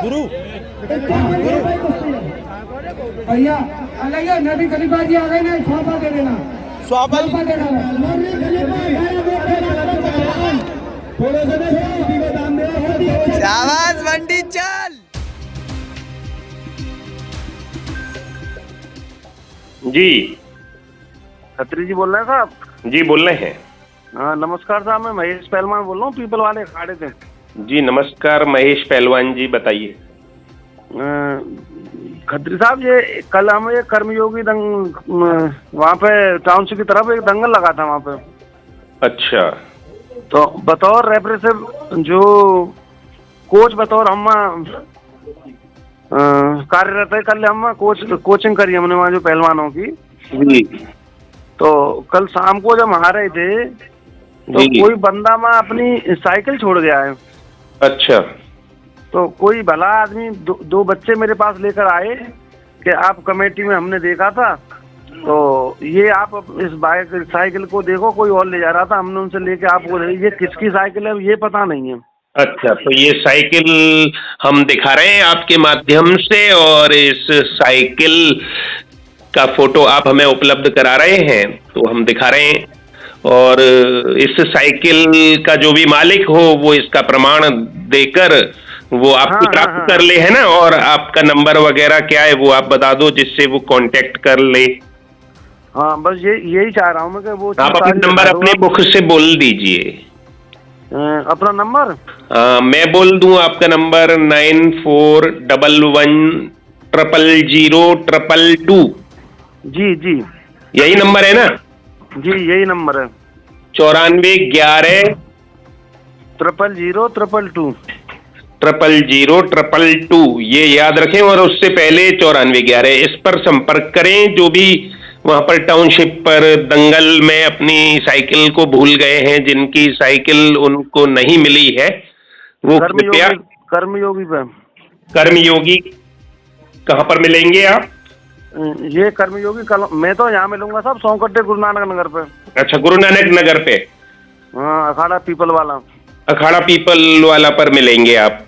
गुरु भैया अलग नदी गलीबाजी आ गई ना, छापा दे देना, स्वाबल शाबाश मंडी चल। जी खत्री जी बोल रहे हैं साहब? जी बोल रहे हैं। हाँ नमस्कार साहब, मैं महेश पहलवान बोल रहा हूँ, पीपल वाले अखाड़े से। जी नमस्कार महेश पहलवान जी, बताइए। खत्री साहब, ये कल हम ये कर्मयोगी वहाँ पे टाउनशिप की तरफ एक दंगल लगा था वहाँ पे। अच्छा, तो बतौर रेप्रेसिव जो कोच बतौर हम कार्यरत है, कल हम कोचिंग करी हमने वहाँ जो पहलवानों की। जी तो कल शाम को जब आ रहे थे तो कोई बंदा वहाँ अपनी साइकिल छोड़ गया है। अच्छा, तो कोई भला आदमी दो बच्चे मेरे पास लेकर आए कि आप कमेटी में हमने देखा था, तो ये आप इस बाइक साइकिल को देखो, कोई और ले जा रहा था, हमने उनसे लेके आपको ये किसकी साइकिल है ये पता नहीं है। अच्छा, तो ये साइकिल हम दिखा रहे हैं आपके माध्यम से, और इस साइकिल का फोटो आप हमें उपलब्ध करा रहे हैं, तो हम दिखा रहे हैं। और इस साइकिल का जो भी मालिक हो वो इसका प्रमाण देकर वो आपको प्राप्त कर ले, है ना। और आपका नंबर वगैरह क्या है वो आप बता दो, जिससे वो कांटेक्ट कर ले। हाँ बस यही चाह रहा हूँ मैं कि वो आप अपना नंबर अपने मुख से बोल दीजिए। अपना नंबर मैं बोल दूं आपका नंबर 9411000022। जी जी यही नंबर है ना? जी यही नंबर है। 9411 00022। 00022, ये याद रखें। और उससे पहले 9411 इस पर संपर्क करें। जो भी वहां पर टाउनशिप पर दंगल में अपनी साइकिल को भूल गए हैं, जिनकी साइकिल उनको नहीं मिली है, वो कृपया कर्मयोगी पे। कर्मयोगी कहाँ पर मिलेंगे आप? ये कर्मयोगी कल मैं तो यहाँ मिलूंगा साहब, सौकट्टे गुरु नानक नगर पे। अच्छा, गुरु नानक नगर पे। हाँ, अखाड़ा पीपल वाला। अखाड़ा पीपल वाला पर मिलेंगे आप।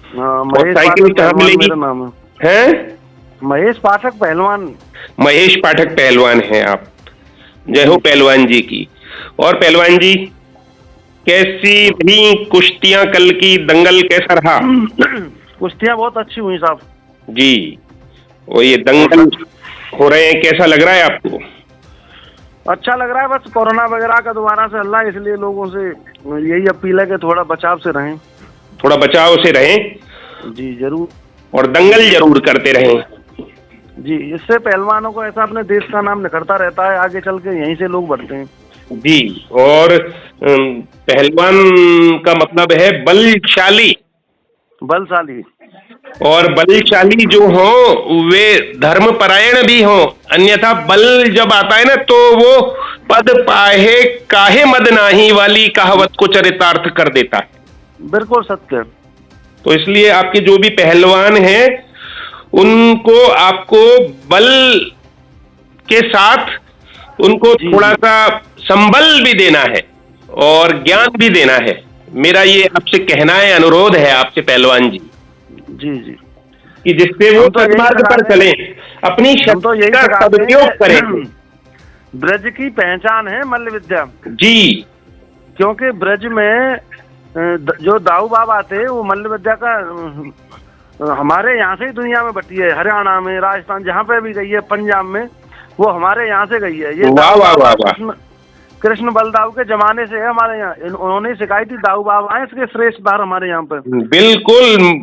हाँ, महेश साइकिल कहाँ मिलेगी? मेरा नाम है महेश पाठक पहलवान। महेश पाठक पहलवान हैं आप। जय हो पहलवान जी की। और पहलवान जी, कैसी रही कुश्तियां कल की? दंगल कैसा रहा? कुश्तियां बहुत अच्छी हुई साहब जी। और ये दंगल हो रहे हैं, कैसा लग रहा है आपको? अच्छा लग रहा है। बस कोरोना वगैरह का दोबारा से अल्लाह, इसलिए लोगों से यही अपील है कि थोड़ा बचाव से रहें। थोड़ा बचाव से रहें जी जरूर। और दंगल जरूर करते रहें जी, इससे पहलवानों को ऐसा अपने देश का नाम निखरता रहता है, आगे चल के यहीं से लोग बढ़ते हैं। जी। और पहलवान का मतलब है बलशाली। बलशाली। और बलशाली जो हो वे धर्मपरायण भी हो, अन्यथा बल जब आता है ना तो वो पद पाहे काहे मद नाही वाली कहावत को चरितार्थ कर देता है। बिल्कुल सत्य। तो इसलिए आपके जो भी पहलवान हैं उनको आपको बल के साथ उनको थोड़ा सा संबल भी देना है और ज्ञान भी देना है। मेरा ये आपसे कहना है, अनुरोध है आपसे पहलवान जी। जी जी। कि जिससे वो सन्मार्ग पर चले, अपनी शक्ति का सदुपयोग करें। ब्रज की पहचान है मल्ल विद्या जी। क्योंकि ब्रज में जो दाऊ बाबा थे वो मल्ल विद्या का हमारे यहाँ से ही दुनिया में बटी है। हरियाणा में, राजस्थान, जहाँ पे भी गई है, पंजाब में, वो हमारे यहाँ से गई है। ये वाह वाह वाह वाह। कृष्ण बलदाऊ के जमाने से है हमारे यहाँ। उन्होंने सिखाई थी, दाऊ बाबा है इसके श्रेष्ठ धार हमारे यहाँ पे। बिल्कुल।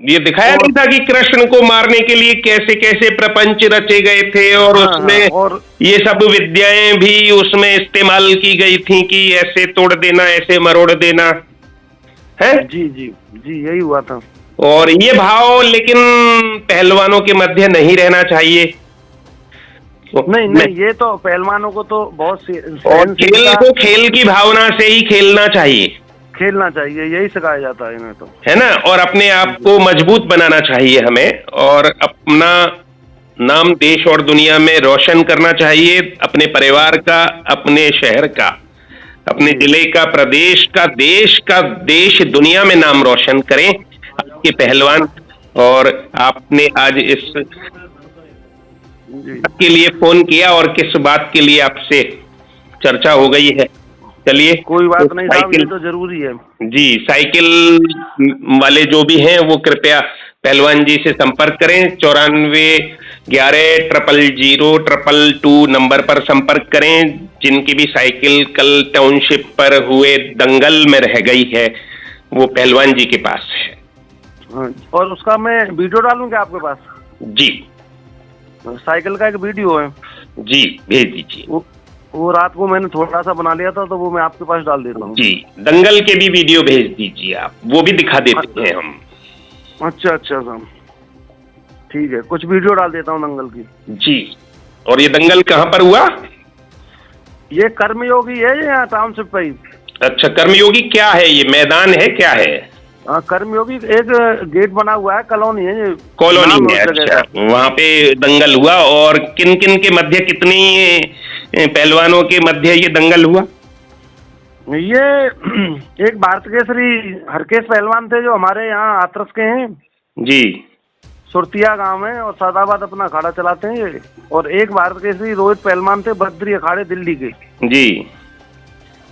ये दिखाया नहीं था कि कृष्ण को मारने के लिए कैसे कैसे प्रपंच रचे गए थे, और उसमें और ये सब विद्याएं भी उसमें इस्तेमाल की गई थी कि ऐसे तोड़ देना, ऐसे मरोड़ देना है। जी जी जी, यही हुआ था। और ये भाव लेकिन पहलवानों के मध्य नहीं रहना चाहिए। नहीं नहीं, ये तो पहलवानों को तो बहुत और खेल को खेल की भावना से ही खेलना चाहिए। खेलना चाहिए, यही सिखाया जाता है इन्हें तो, है ना। और अपने आप को मजबूत बनाना चाहिए हमें, और अपना नाम देश और दुनिया में रोशन करना चाहिए, अपने परिवार का, अपने शहर का। अपने जिले का, प्रदेश का, देश का, देश दुनिया में नाम रोशन करें आपके पहलवान। और आपने आज इस के लिए फोन किया और किस बात के लिए आपसे चर्चा हो गई है? चलिए, कोई बात नहीं साहब, ये तो जरूरी है जी। साइकिल वाले जो भी हैं वो कृपया पहलवान जी से संपर्क करें। 9411000022 नंबर पर संपर्क करें। जिनकी भी साइकिल कल टाउनशिप पर हुए दंगल में रह गई है वो पहलवान जी के पास है। और उसका मैं वीडियो डालूं क्या आपके पास? जी, साइकिल का एक वीडियो है जी, भेज दीजिए। वो रात को मैंने थोड़ा सा बना लिया था, तो वो मैं आपके पास डाल देता हूँ। जी, दंगल के भी वीडियो भेज दीजिए आप, वो भी दिखा देते हैं हम। अच्छा अच्छा साहब, ठीक है, कुछ वीडियो डाल देता हूँ दंगल की। जी। और ये दंगल कहाँ पर हुआ? ये कर्मयोगी है या टाउनशिप पे ही? अच्छा, कर्मयोगी क्या है? ये मैदान है, क्या है? कर्मयोगी एक गेट बना हुआ है, कॉलोनी है, ये कॉलोनी है। अच्छा, वहाँ पे दंगल हुआ। और किन किन के मध्य, कितनी पहलवानों के मध्य ये दंगल हुआ? ये एक भारत केसरी हरकेश पहलवान थे जो हमारे यहाँ आतरस के हैं जी, सुरतिया गांव में, और सादाबाद अपना अखाड़ा चलाते हैं ये। और एक भारत केसरी रोहित पहलवान थे बद्री अखाड़े दिल्ली के जी।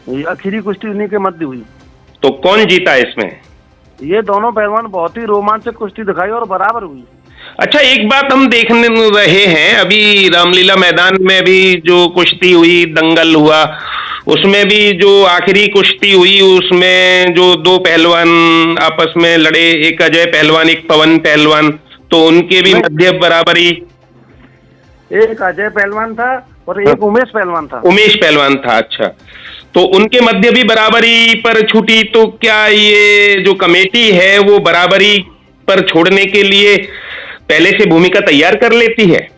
ये आखिरी कुश्ती उन्हीं के मध्य हुई। तो कौन जीता इसमें? ये दोनों पहलवान बहुत ही रोमांचक कुश्ती दिखाई और बराबर हुई। अच्छा, एक बात हम देखने रहे हैं, अभी रामलीला मैदान में भी जो कुश्ती हुई, दंगल हुआ, उसमें भी जो आखिरी कुश्ती हुई उसमें जो दो पहलवान आपस में लड़े, एक अजय पहलवान, एक पवन पहलवान, तो उनके भी मध्य बराबरी। एक अजय पहलवान था और एक उमेश पहलवान था। उमेश पहलवान था, अच्छा। तो उनके मध्य भी बराबरी पर छूटी। तो क्या ये जो कमेटी है वो बराबरी पर छोड़ने के लिए पहले से भूमिका तैयार कर लेती है?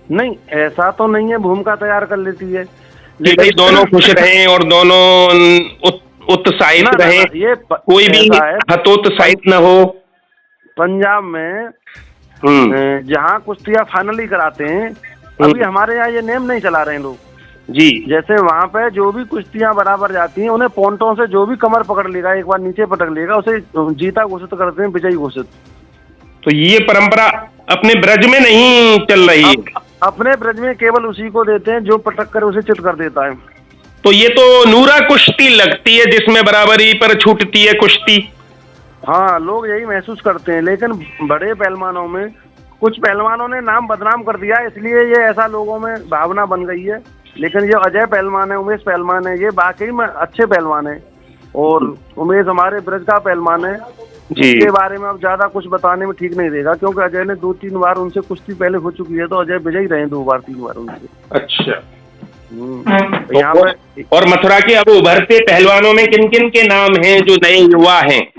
नहीं, ऐसा तो नहीं है, भूमिका तैयार कर लेती है कि भाई दोनों खुश रहें और दोनों उत्साहित रहें, ये कोई भी हतोत्साहित न हो। पंजाब में जहाँ कुश्तियाँ फाइनली कराते हैं, अभी हमारे यहाँ ये नेम नहीं चला रहे हैं लोग जी। जैसे वहाँ पे जो भी कुश्तियाँ बराबर जाती हैं, उन्हें पॉइंटों से जो भी कमर पकड़ लेगा, एक बार नीचे पटक लेगा, उसे जीता घोषित करते हैं, विजयी घोषित। तो ये परंपरा अपने ब्रज में नहीं चल रही है? अपने ब्रज में केवल उसी को देते हैं जो पटक कर उसे चित कर देता है। तो ये तो नूरा कुश्ती लगती है जिसमें बराबरी पर छूटती है कुश्ती। हाँ, लोग यही महसूस करते हैं, लेकिन बड़े पहलवानों में कुछ पहलवानों ने नाम बदनाम कर दिया, इसलिए ये ऐसा लोगों में भावना बन गई है। लेकिन ये अजय पहलवान है, उमेश पहलवान है, ये वाकई में अच्छे पहलवान है। और उमेश हमारे ब्रज का पहलवान है जी। इसके बारे में अब ज्यादा कुछ बताने में ठीक नहीं रहेगा, क्योंकि अजय ने 2-3 बार उनसे कुश्ती पहले हो चुकी है, तो अजय विजयी रहे 2-3 बार उनसे। अच्छा। यहाँ पर और मथुरा के अब उभरते पहलवानों में किन किन के नाम हैं जो नए युवा हैं?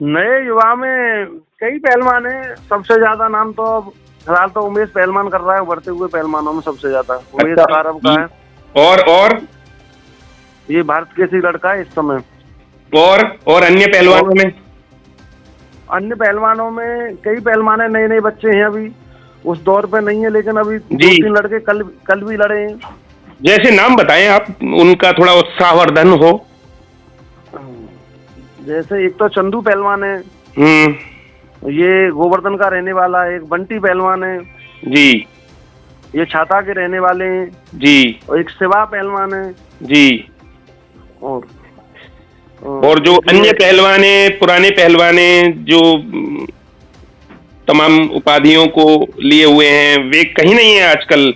नए युवा में कई पहलवान हैं, सबसे ज्यादा नाम तो फिलहाल तो उमेश पहलवान कर रहा है, उभरते हुए पहलवानों में सबसे ज्यादा उमेश कारव का है। और ये भारत केसरी लड़का है इस समय। और अन्य पहलवानों में? अन्य पहलवानों में कई पहलवान है, नए नए बच्चे हैं, अभी उस दौर पे नहीं है, लेकिन अभी 2-3 लड़के कल भी लड़े हैं। जैसे नाम बताएं आप, उनका थोड़ा उत्साहवर्धन हो। जैसे एक तो चंदू पहलवान है, ये गोवर्धन का रहने वाला है। एक बंटी पहलवान है जी, ये छाता के रहने वाले हैं जी। और एक शिवा पहलवान है जी। और जो अन्य पहलवाने, पुराने पहलवाने जो तमाम उपाधियों को लिए हुए हैं, वे कहीं नहीं है आजकल?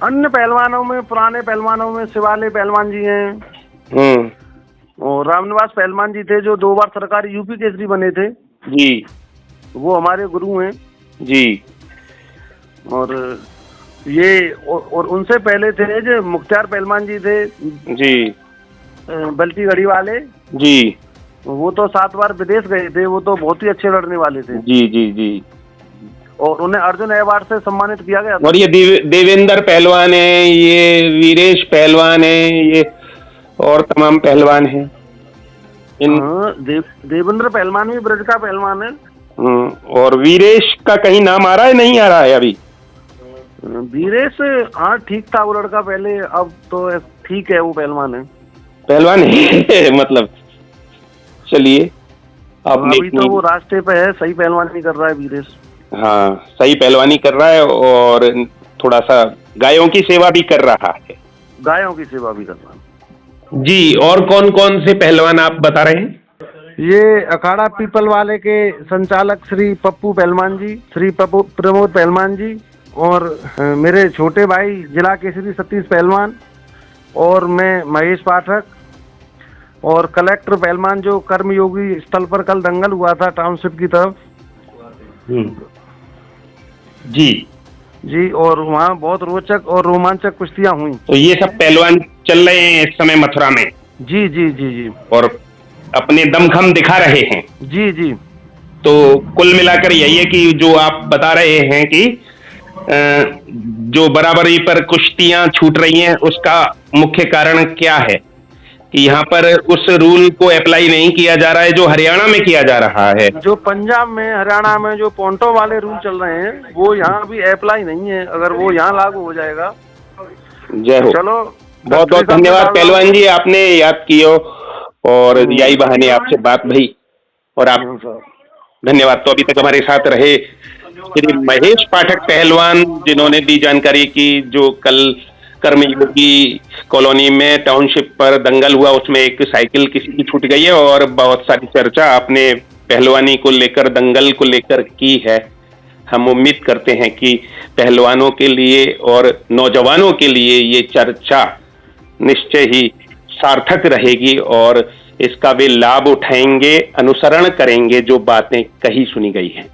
अन्य पहलवानों में, पुराने पहलवानों में शिवाले पहलवान जी हैं और रामनिवास पहलवान जी थे जो 2 बार सरकारी यूपी केसरी बने थे जी, वो हमारे गुरु हैं जी। और ये और उनसे पहले थे जो मुख्तार पहलवान जी थे जी, बल्टी गढ़ी वाले जी, वो तो 7 बार विदेश गए थे, वो तो बहुत ही अच्छे लड़ने वाले थे जी जी जी। और उन्हें अर्जुन अवार्ड से सम्मानित किया गया था। और ये देवेंद्र पहलवान है, ये वीरेश पहलवान है, ये और तमाम पहलवान हैं। देवेंद्र पहलवान भी ब्रज का पहलवान है। और वीरेश का कहीं नाम आ रहा है? नहीं आ रहा है अभी? वीरेश हाँ ठीक था वो लड़का पहले, अब तो ठीक है, वो पहलवान है। पहलवान है मतलब, चलिए आपने अभी तो वो रास्ते पे है, सही पहलवानी कर रहा है वीरेश। हाँ, सही पहलवानी कर रहा है और थोड़ा सा गायों की सेवा भी कर रहा है। गायों की सेवा भी कर रहा है जी। और कौन कौन से पहलवान आप बता रहे हैं? ये अखाड़ा पीपल वाले के संचालक श्री पप्पू पहलवान जी, श्री पप्पू प्रमोद पहलवान जी, और मेरे छोटे भाई जिला केसरी सतीश पहलवान, और मैं महेश पाठक, और कलेक्टर पहलवान जो कर्मयोगी स्थल पर कल दंगल हुआ था टाउनशिप की तरफ। जी जी, और वहाँ बहुत रोचक और रोमांचक कुश्तियाँ हुई। तो ये सब पहलवान चल रहे हैं इस समय मथुरा में? जी जी जी जी। और अपने दमखम दिखा रहे हैं? जी जी। तो कुल मिलाकर यही है कि जो आप बता रहे हैं कि जो बराबरी पर कुश्तियां छूट रही हैं, उसका मुख्य कारण क्या है कि यहाँ पर उस रूल को अप्लाई नहीं किया जा रहा है जो हरियाणा में किया जा रहा है? जो पंजाब में, हरियाणा में जो पॉइंटों वाले रूल चल रहे हैं वो यहाँ भी अप्लाई नहीं है। अगर वो यहाँ लागू हो जाएगा। जय हो। चलो, बहुत बहुत धन्यवाद पहलवान जी, आपने याद किया और यही बहाने आपसे बात भई। और आप धन्यवाद। तो अभी तक हमारे साथ रहे श्री महेश पाठक पहलवान, जिन्होंने दी जानकारी की जो कल कर्मयोगी कॉलोनी में टाउनशिप पर दंगल हुआ, उसमें एक साइकिल किसी की छूट गई है और बहुत सारी चर्चा आपने पहलवानी को लेकर, दंगल को लेकर की है। हम उम्मीद करते हैं कि पहलवानों के लिए और नौजवानों के लिए ये चर्चा निश्चय ही सार्थक रहेगी और इसका वे लाभ उठाएंगे, अनुसरण करेंगे जो बातें कही सुनी गई हैं।